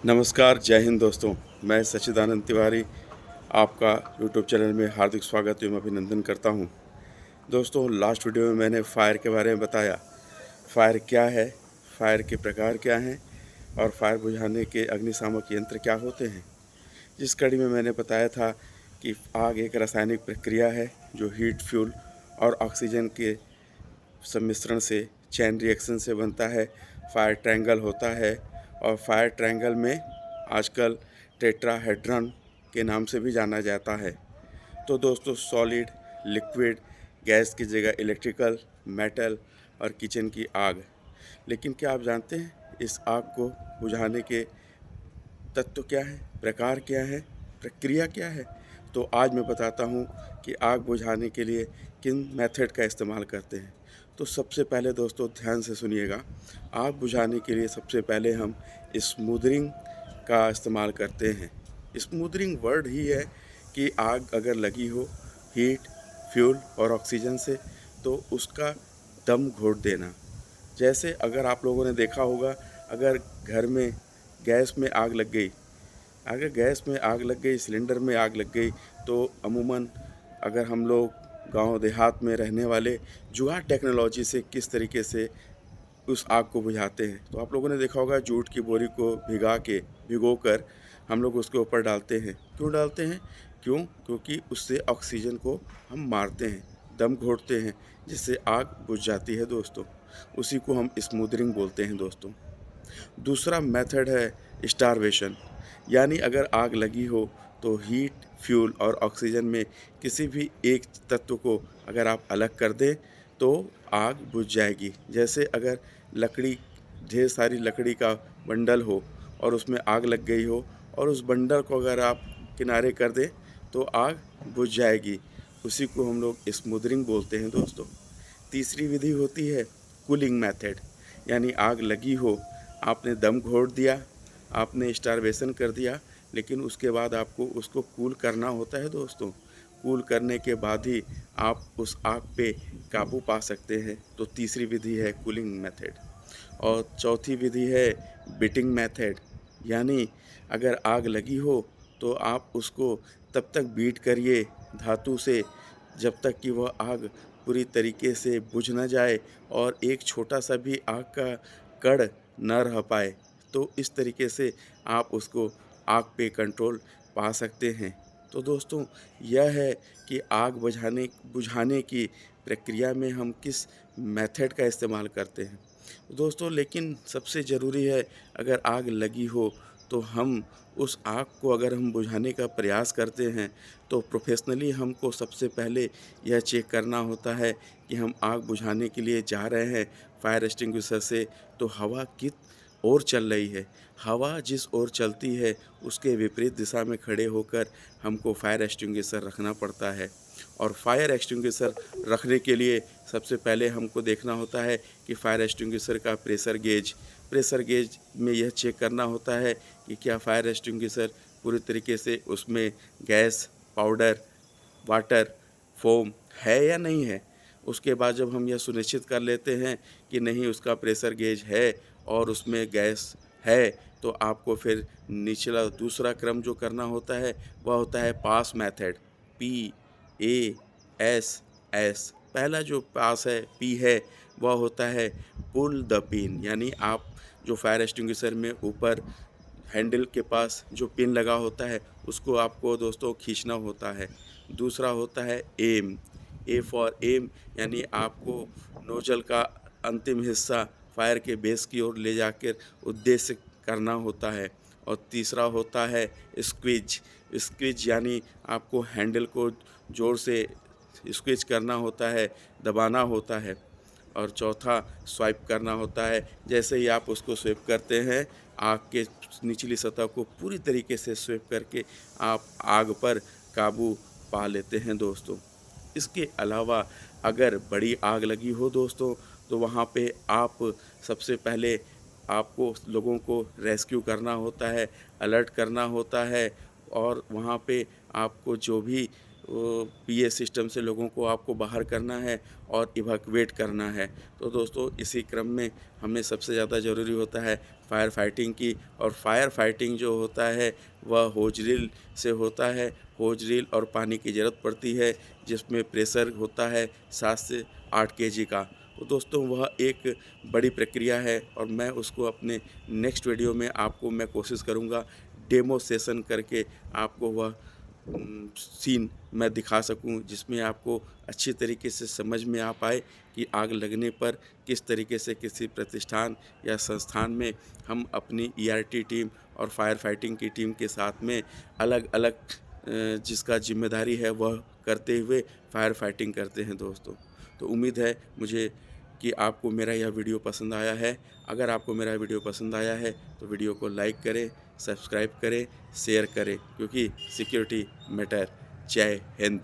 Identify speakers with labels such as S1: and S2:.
S1: नमस्कार, जय हिंद दोस्तों। मैं सच्चिदानंद तिवारी आपका यूट्यूब चैनल में हार्दिक स्वागत एवं अभिनंदन करता हूं। दोस्तों, लास्ट वीडियो में मैंने फायर के बारे में बताया। फायर क्या है, फायर के प्रकार क्या हैं और फायर बुझाने के अग्निशामक यंत्र क्या होते हैं। जिस कड़ी में मैंने बताया था कि आग एक रासायनिक प्रक्रिया है जो हीट, फ्यूल और ऑक्सीजन के सम्मिश्रण से, चैन रिएक्शन से बनता है। फायर ट्रायंगल होता है और फायर ट्रायंगल में आजकल टेट्राहेड्रॉन के नाम से भी जाना जाता है। तो दोस्तों, सॉलिड, लिक्विड, गैस की जगह इलेक्ट्रिकल, मेटल और किचन की आग। लेकिन क्या आप जानते हैं इस आग को बुझाने के तत्व क्या है, प्रकार क्या है, प्रक्रिया क्या है? तो आज मैं बताता हूँ कि आग बुझाने के लिए किन मेथड का इस्तेमाल करते हैं। तो सबसे पहले दोस्तों ध्यान से सुनिएगा। आग बुझाने के लिए सबसे पहले हम स्मूदरिंग का इस्तेमाल करते हैं। स्मूदरिंग वर्ड ही है कि आग अगर लगी हो हीट, फ्यूल और ऑक्सीजन से, तो उसका दम घोट देना। जैसे अगर आप लोगों ने देखा होगा, अगर घर में गैस में आग लग गई, अगर गैस में आग लग गई, सिलेंडर में आग लग गई, तो अमूमन अगर हम लोग गांव देहात में रहने वाले जुगाड़ टेक्नोलॉजी से किस तरीके से उस आग को बुझाते हैं, तो आप लोगों ने देखा होगा जूट की बोरी को भिगो कर हम लोग उसके ऊपर डालते हैं। क्यों डालते हैं? क्योंकि उससे ऑक्सीजन को हम मारते हैं, दम घोटते हैं, जिससे आग बुझ जाती है दोस्तों। उसी को हम स्मूदरिंग बोलते हैं दोस्तों। दूसरा मेथड है स्टारवेशन, यानी अगर आग लगी हो तो हीट, फ्यूल और ऑक्सीजन में किसी भी एक तत्व को अगर आप अलग कर दें तो आग बुझ जाएगी। जैसे अगर लकड़ी, ढेर सारी लकड़ी का बंडल हो और उसमें आग लग गई हो और उस बंडल को अगर आप किनारे कर दें तो आग बुझ जाएगी। उसी को हम लोग स्मूदरिंग बोलते हैं दोस्तों। तीसरी विधि होती है कूलिंग मेथड, यानी आग लगी हो, आपने दम घोट दिया, आपने स्टारवेशन कर दिया, लेकिन उसके बाद आपको उसको कूल करना होता है दोस्तों। कूल करने के बाद ही आप उस आग पे काबू पा सकते हैं। तो तीसरी विधि है कूलिंग मेथड। और चौथी विधि है बीटिंग मेथड, यानी अगर आग लगी हो तो आप उसको तब तक बीट करिए धातु से जब तक कि वह आग पूरी तरीके से बुझ ना जाए और एक छोटा सा भी आग का कण न रह पाए। तो इस तरीके से आप उसको आग पे कंट्रोल पा सकते हैं। तो दोस्तों, यह है कि आग बुझाने की प्रक्रिया में हम किस मेथड का इस्तेमाल करते हैं दोस्तों। लेकिन सबसे ज़रूरी है, अगर आग लगी हो तो हम उस आग को अगर हम बुझाने का प्रयास करते हैं तो प्रोफेशनली हमको सबसे पहले यह चेक करना होता है कि हम आग बुझाने के लिए जा रहे हैं फायर एक्सटिंग्विशर से, तो हवा किस ओर चल रही है। हवा जिस ओर चलती है उसके विपरीत दिशा में खड़े होकर हमको फायर एक्सटिंग्विशर रखना पड़ता है। और फायर एक्सटिंग्विशर रखने के लिए सबसे पहले हमको देखना होता है कि फायर एक्सटिंग्विशर का प्रेशर गेज में यह चेक करना होता है कि क्या फायर एक्सटिंग्विशर पूरी तरीके से उसमें गैस, पाउडर, वाटर, फोम है या नहीं है। उसके बाद जब हम यह सुनिश्चित कर लेते हैं कि नहीं, उसका प्रेशर गेज है और उसमें गैस है, तो आपको फिर निचला दूसरा क्रम जो करना होता है वह होता है पास मेथड, PASS। पहला जो पास है, पी है, वह होता है पुल द पिन, यानी आप जो फायर एक्सटिंग्विशर में ऊपर हैंडल के पास जो पिन लगा होता है उसको आपको दोस्तों खींचना होता है। दूसरा होता है एम, ए फॉर एम, यानी आपको नोजल का अंतिम हिस्सा फायर के बेस की ओर ले जाकर उद्देश्य करना होता है। और तीसरा होता है स्क्विज, यानी आपको हैंडल को ज़ोर से स्क्विज करना होता है, दबाना होता है। और चौथा स्वाइप करना होता है। जैसे ही आप उसको स्वेप करते हैं, आग के निचली सतह को पूरी तरीके से स्वेप करके आप आग पर काबू पा लेते हैं दोस्तों। इसके अलावा अगर बड़ी आग लगी हो दोस्तों, तो वहाँ पे आप सबसे पहले आपको लोगों को रेस्क्यू करना होता है, अलर्ट करना होता है। और वहाँ पे आपको जो भी पीए सिस्टम से लोगों को आपको बाहर करना है और इवैक्यूएट करना है। तो दोस्तों इसी क्रम में हमें सबसे ज़्यादा ज़रूरी होता है फायर फाइटिंग की, और फायर फाइटिंग जो होता है वह होज रील से होता है। होज रील और पानी की ज़रूरत पड़ती है, जिसमें प्रेशर होता है 7 से 8 केजी का। तो दोस्तों वह एक बड़ी प्रक्रिया है, और मैं उसको अपने नेक्स्ट वीडियो में आपको मैं कोशिश करूँगा डेमो सेशन करके आपको वह सीन मैं दिखा सकूं, जिसमें आपको अच्छी तरीके से समझ में आ पाए कि आग लगने पर किस तरीके से किसी प्रतिष्ठान या संस्थान में हम अपनी ईआरटी टीम और फायर फाइटिंग की टीम के साथ में अलग अलग जिसका जिम्मेदारी है वह करते हुए फायर फाइटिंग करते हैं दोस्तों। तो उम्मीद है मुझे कि आपको मेरा यह वीडियो पसंद आया है। अगर आपको मेरा वीडियो पसंद आया है तो वीडियो को लाइक करें, सब्सक्राइब करें, शेयर करें, क्योंकि सिक्योरिटी मैटर। जय हिंद।